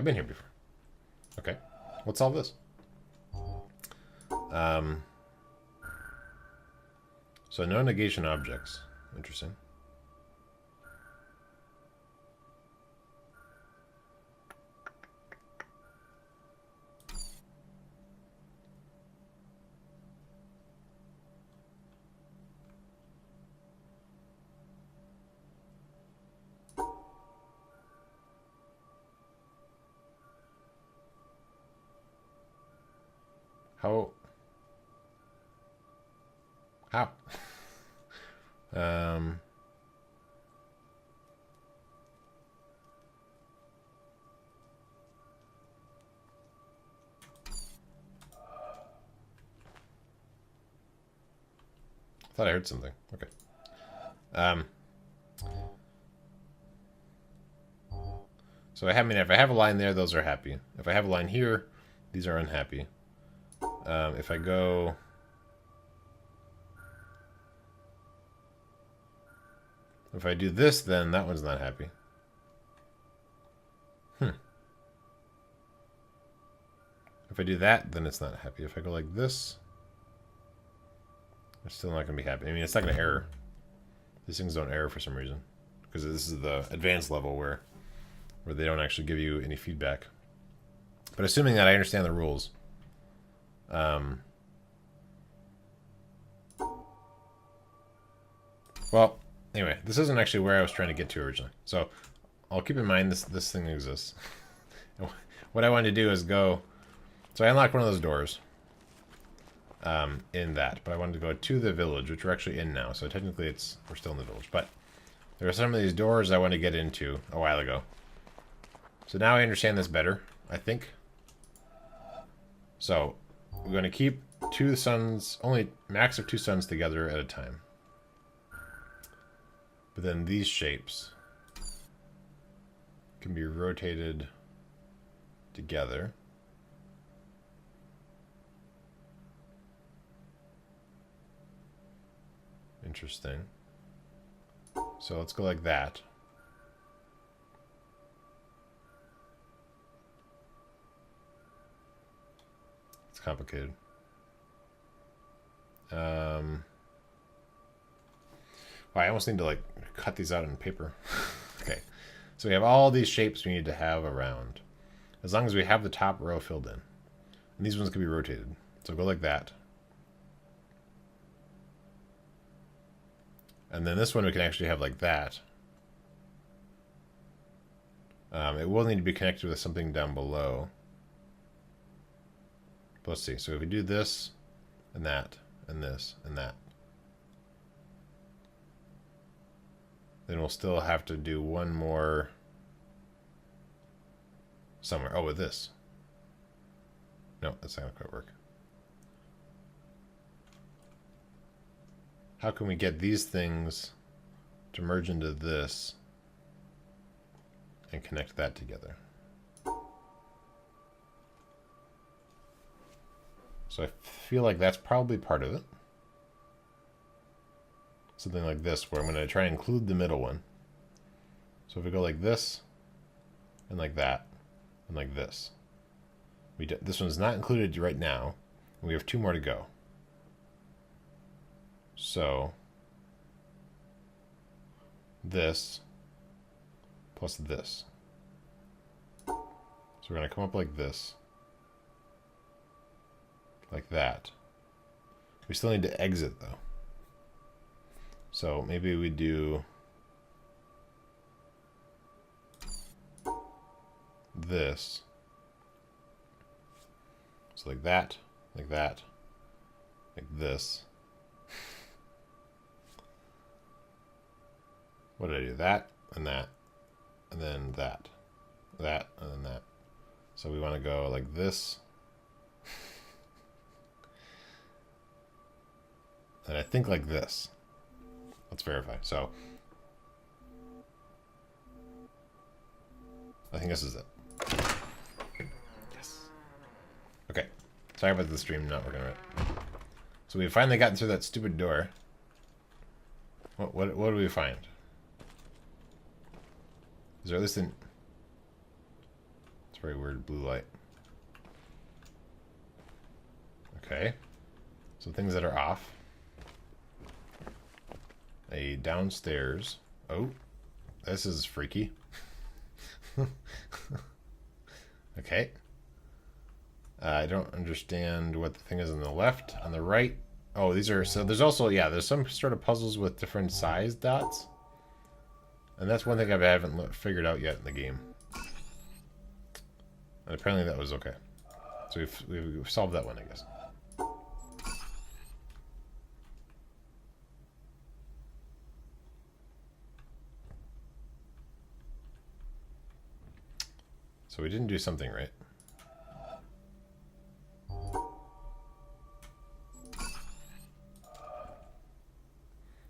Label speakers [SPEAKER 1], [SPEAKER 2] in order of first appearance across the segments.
[SPEAKER 1] I've been here before. Okay. Let's solve this. So no negation objects. Interesting. How? How? um, I thought I heard something. Okay. So I mean, if I have a line there, those are happy. If I have a line here, these are unhappy. If I go... If I do this, then that one's not happy. If I do that, then it's not happy. If I go like this, it's still not going to be happy. I mean, it's not going to error. These things don't error for some reason. Because this is the advanced level where they don't actually give you any feedback. But assuming that I understand the rules... well, anyway, this isn't actually where I was trying to get to originally. So I'll keep in mind this thing exists. What I wanted to do is go... So I unlocked one of those doors in that, but I wanted to go to the village, which we're actually in now. So technically we're still in the village. But there are some of these doors I want to get into a while ago. So now I understand this better, I think. So we're going to keep two suns, only max of two suns together at a time. But then these shapes can be rotated together. Interesting. So let's go like that. It's complicated. I almost need to like cut these out in paper. Okay. So we have all these shapes we need to have around. As long as we have the top row filled in. And these ones can be rotated. So go like that. And then this one we can actually have like that. It will need to be connected with something down below. But let's see. So if we do this, and that, and this, and that. Then we'll still have to do one more somewhere. Oh, with this. No, that's not going to quite work. How can we get these things to merge into this and connect that together? So I feel like that's probably part of it. Something like this, where I'm going to try and include the middle one. So if we go like this, and like that, and like this. This one's not included right now, and we have two more to go. So this plus this. So we're going to come up like this. Like that. We still need to exit though. So maybe we do this. So like that, like this. What did I do? That, and then that. That, and then that. So we want to go like this. And I think like this. Let's verify. So I think this is it. Yes. Okay. Sorry about the stream not working right. So we finally gotten through that stupid door. What do we find? Is there at least an... It's very weird blue light. Okay. So things that are off. A downstairs. Oh, this is freaky. Okay. I don't understand what the thing is on the left. On the right. Oh, these are... So there's also... Yeah, there's some sort of puzzles with different size dots. And that's one thing I haven't figured out yet in the game. And apparently that was okay. So we've solved that one, I guess. So we didn't do something right.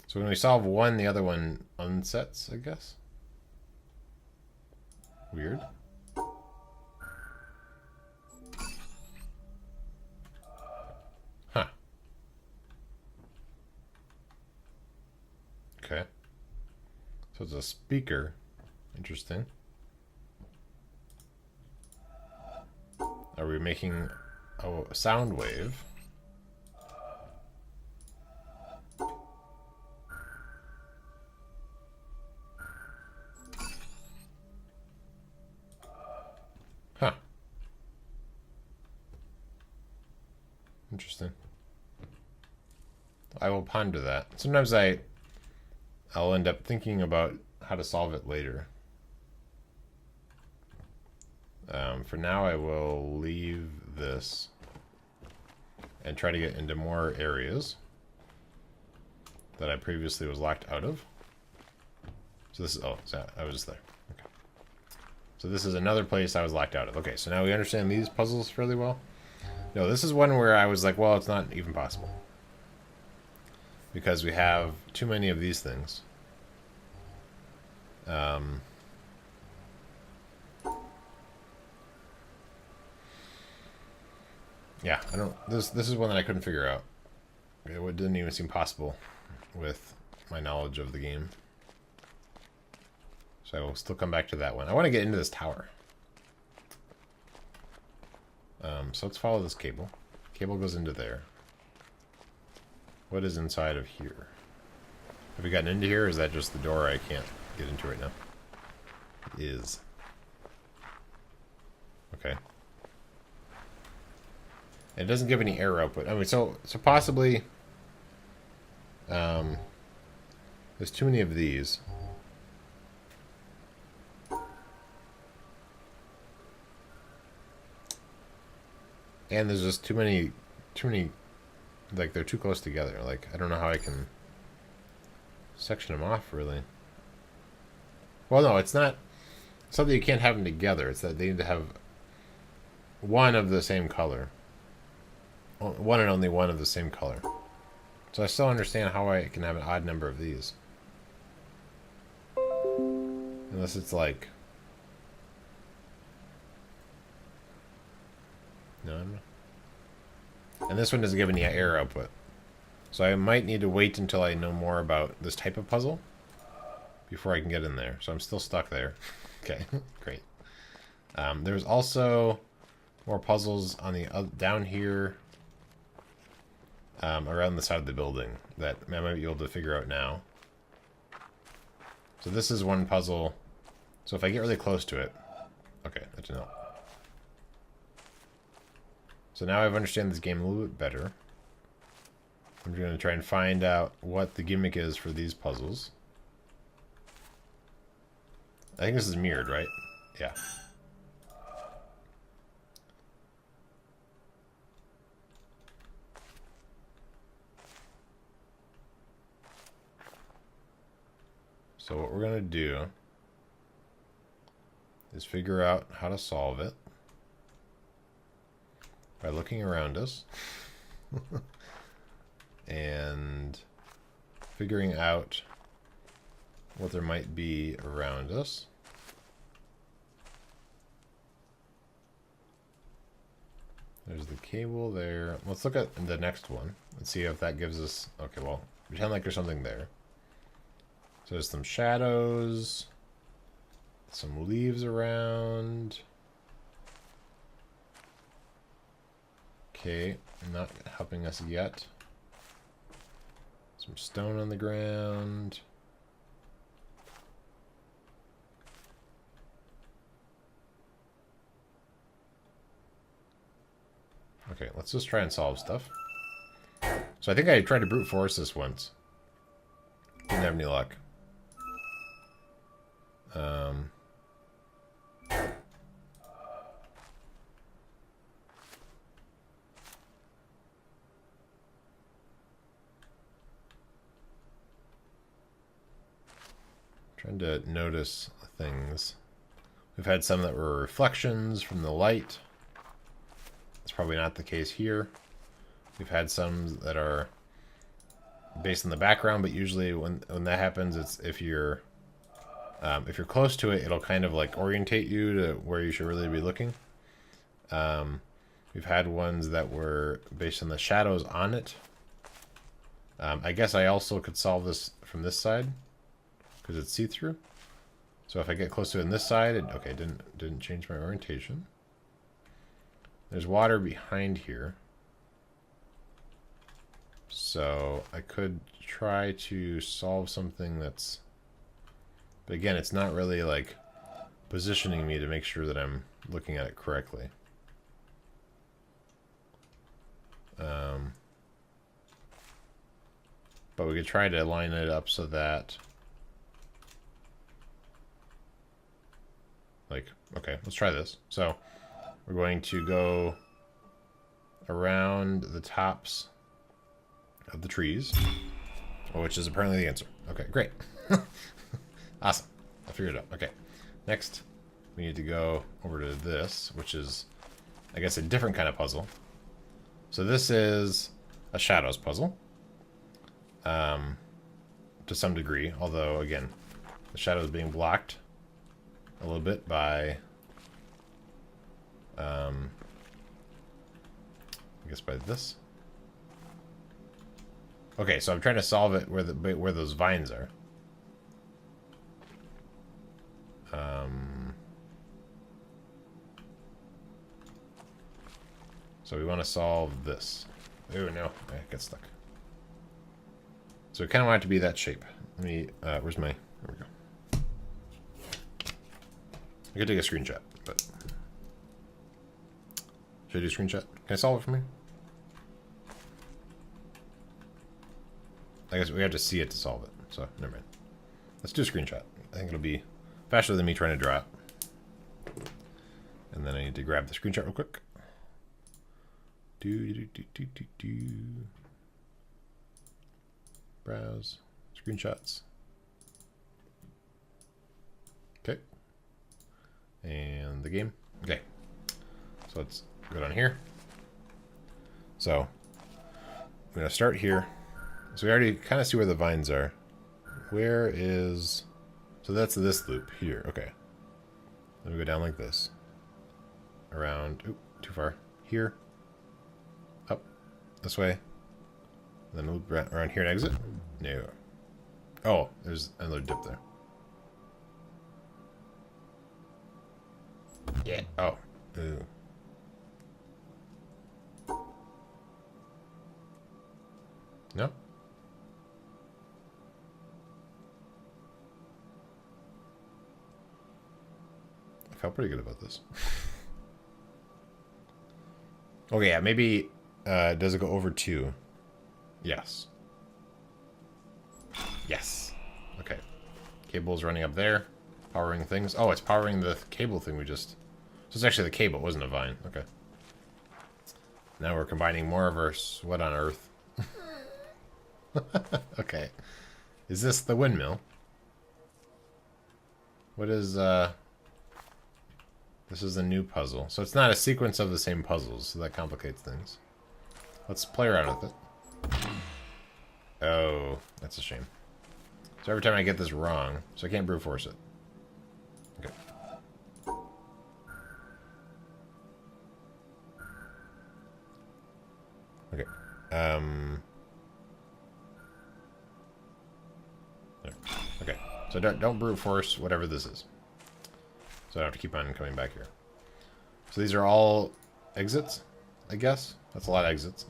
[SPEAKER 1] So when we solve one, the other one unsets, I guess? Weird. Huh. Okay. So it's a speaker. Interesting. Are we making a sound wave? Huh. Interesting. I will ponder that. Sometimes I'll end up thinking about how to solve it later. For now, I will leave this and try to get into more areas that I previously was locked out of. So this is... Oh, so I was just there. Okay. So this is another place I was locked out of. Okay, so now we understand these puzzles fairly well. No, this is one where I was like, well, it's not even possible. Because we have too many of these things. Yeah, I don't... This is one that I couldn't figure out. It didn't even seem possible with my knowledge of the game. So I will still come back to that one. I want to get into this tower. So let's follow this cable. Cable goes into there. What is inside of here? Have we gotten into here, or is that just the door I can't get into right now? It is. Okay. It doesn't give any error output. I mean, so possibly there's too many of these. And there's just too many, like, they're too close together. Like, I don't know how I can section them off, really. Well, no, it's not something you can't have them together. It's that they need to have one of the same color. One and only one of the same color. So I still understand how I can have an odd number of these. Unless it's like... No, I don't know. And this one doesn't give any error output. So I might need to wait until I know more about this type of puzzle before I can get in there. So I'm still stuck there. Okay, great. There's also more puzzles on the down here around the side of the building that I might be able to figure out now. So this is one puzzle. So if I get really close to it... Okay, that's a no. So now I understand this game a little bit better. I'm going to try and find out what the gimmick is for these puzzles. I think this is mirrored, right? Yeah. So what we're going to do is figure out how to solve it by looking around us and figuring out what there might be around us. There's the cable there. Let's look at the next one and see if that gives us... Okay, well, pretend like there's something there. So there's some shadows, some leaves around. Okay, not helping us yet. Some stone on the ground. Okay, let's just try and solve stuff. So I think I tried to brute force this once. Didn't have any luck. Trying to notice things. We've had some that were reflections from the light. That's probably not the case here. We've had some that are based on the background, but usually when that happens, it's if you're close to it, it'll kind of like orientate you to where you should really be looking. We've had ones that were based on the shadows on it. I guess I also could solve this from this side because it's see-through. So if I get close to it on this side, okay, didn't change my orientation. There's water behind here. So I could try to solve something that's... But again, it's not really like positioning me to make sure that I'm looking at it correctly. But we could try to line it up so that... Like, okay, let's try this. So we're going to go around the tops of the trees, which is apparently the answer. Okay, great. Awesome. I figured it out. Okay. Next, we need to go over to this, which is, I guess, a different kind of puzzle. So this is a shadows puzzle. To some degree, although, again, the shadow is being blocked a little bit by, I guess by this. Okay, so I'm trying to solve it where those vines are. So we want to solve this. Oh no, I get stuck. So we kind of want it to be that shape. Let me, where's my, there we go. I could take a screenshot, but should I do a screenshot? Can I solve it for me? I guess we have to see it to solve it, so never mind. Let's do a screenshot. I think it'll be faster than me trying to draw it. And then I need to grab the screenshot real quick. Browse. Screenshots. Okay. And the game. Okay. So let's go down here. So I'm going to start here. So we already kind of see where the vines are. Where is... So that's this loop here. Okay. Then we go down like this. Around... Oop, too far. Here. Up. This way. Then loop around here and exit. No. Oh, there's another dip there. Yeah. Oh. Ooh. No? I felt pretty good about this. Okay, yeah, maybe does it go over 2? Yes. Yes. Okay. Cable's running up there. Powering things. Oh, it's powering the cable thing we just... So it's actually the cable, it wasn't a vine. Okay. Now we're combining more of our sweat on Earth. Okay. Is this the windmill? What is, This is a new puzzle. So it's not a sequence of the same puzzles, so that complicates things. Let's play around with it. Oh, that's a shame. So every time I get this wrong, so I can't brute force it. Okay. Okay. There. Okay. So don't brute force whatever this is. So I don't have to keep on coming back here. So these are all exits, I guess. That's a lot of exits.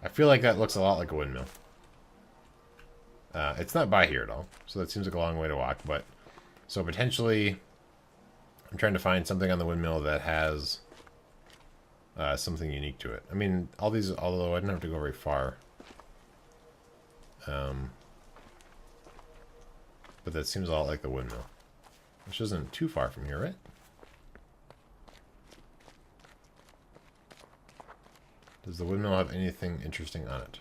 [SPEAKER 1] I feel like that looks a lot like a windmill. It's not by here at all, so that seems like a long way to walk, but... So potentially, I'm trying to find something on the windmill that has something unique to it. I mean, all these, although I don't have to go very far. But that seems a lot like the windmill. Which isn't too far from here, right? Does the windmill have anything interesting on it?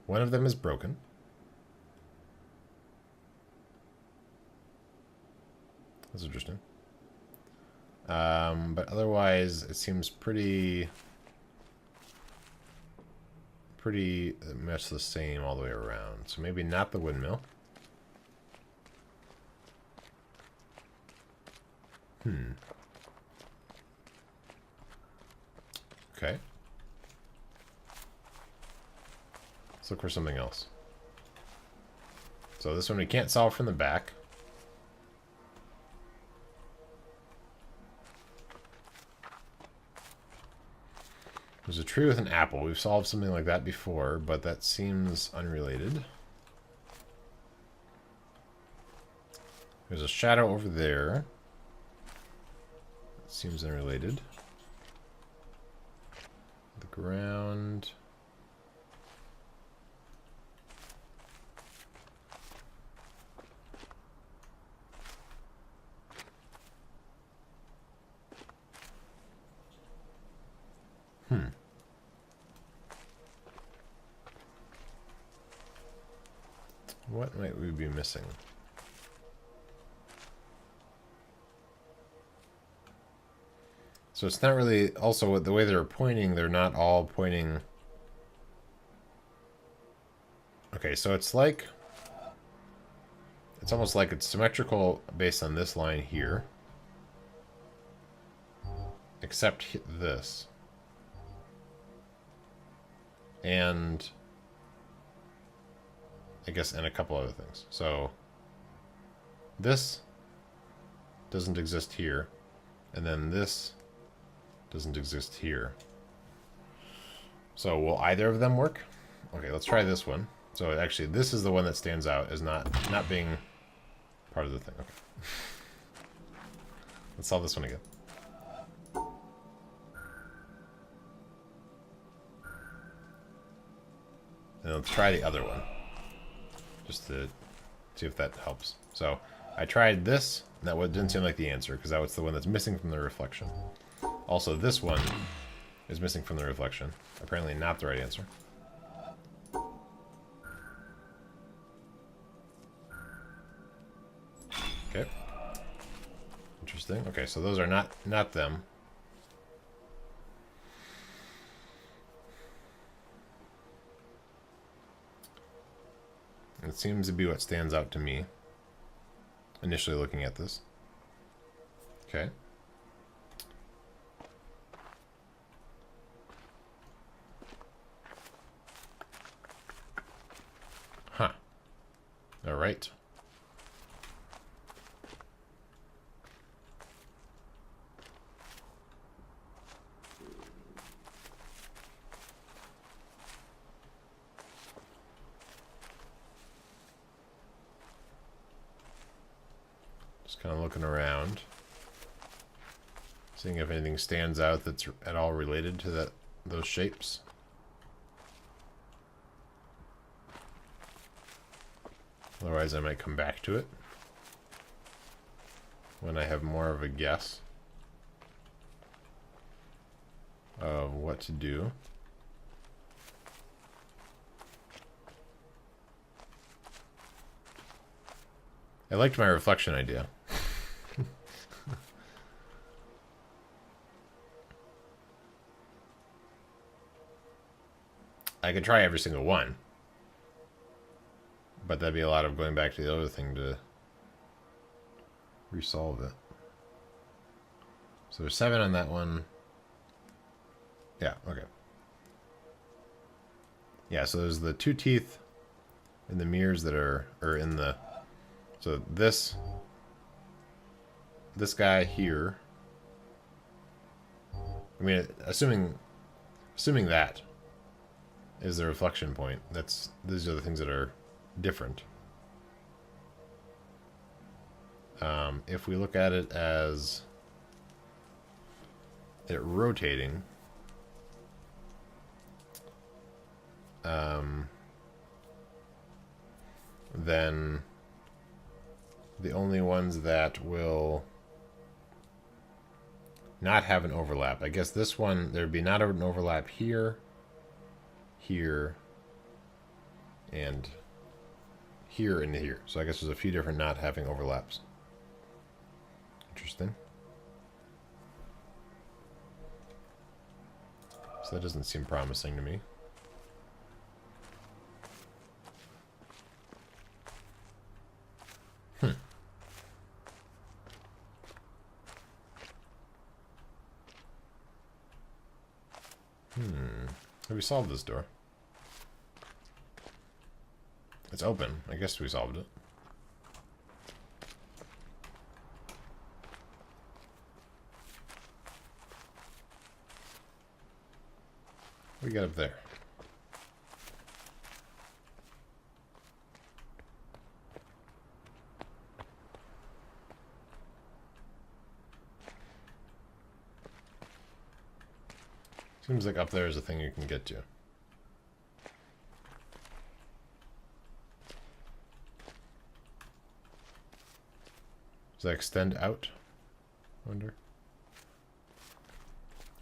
[SPEAKER 1] One of them is broken. That's interesting. But otherwise, it seems pretty much the same all the way around. So maybe not the windmill. Okay. Let's look for something else. So this one we can't solve from the back. There's a tree with an apple. We've solved something like that before, but that seems unrelated. There's a shadow over there. That seems unrelated. The ground. What might we be missing? So it's not really... Also, the way they're pointing, they're not all pointing... Okay, so it's like... It's almost like it's symmetrical based on this line here. Except this. And... I guess, and a couple other things. So, this doesn't exist here, and then this doesn't exist here. So, will either of them work? Okay, let's try this one. So, actually, this is the one that stands out as not being part of the thing. Okay. Let's solve this one again. And let's try the other one. Just to see if that helps. So I tried this, and that didn't seem like the answer, because that was the one that's missing from the reflection. Also, this one is missing from the reflection. Apparently not the right answer. Okay. Interesting. Okay, so those are not them. It seems to be what stands out to me, initially looking at this. Okay. Huh. All right. Kind of looking around, seeing if anything stands out that's at all related to those shapes. Otherwise, I might come back to it when I have more of a guess of what to do. I liked my reflection idea. I could try every single one, but that'd be a lot of going back to the other thing to resolve it. So there's 7 on that one. Yeah, okay. Yeah, so there's the 2 teeth in the mirrors that are in the... So this guy here I mean, assuming that is the reflection point, these are the things that are different. If we look at it as it rotating, then the only ones that will not have an overlap, I guess this one, there'd be not an overlap here, here, and here and here. So I guess there's a few different not having overlaps. Interesting. So that doesn't seem promising to me. Have we solved this door? It's open. I guess we solved it. What do we got up there? Seems like up there is a thing you can get to. Does that extend out? I wonder.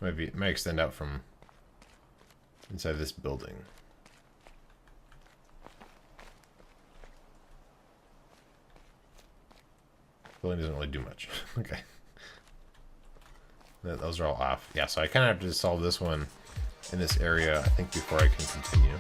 [SPEAKER 1] Maybe it may extend out from inside this building. Building doesn't really do much. Okay. Those are all off. Yeah, so I kind of have to solve this one in this area, I think, before I can continue.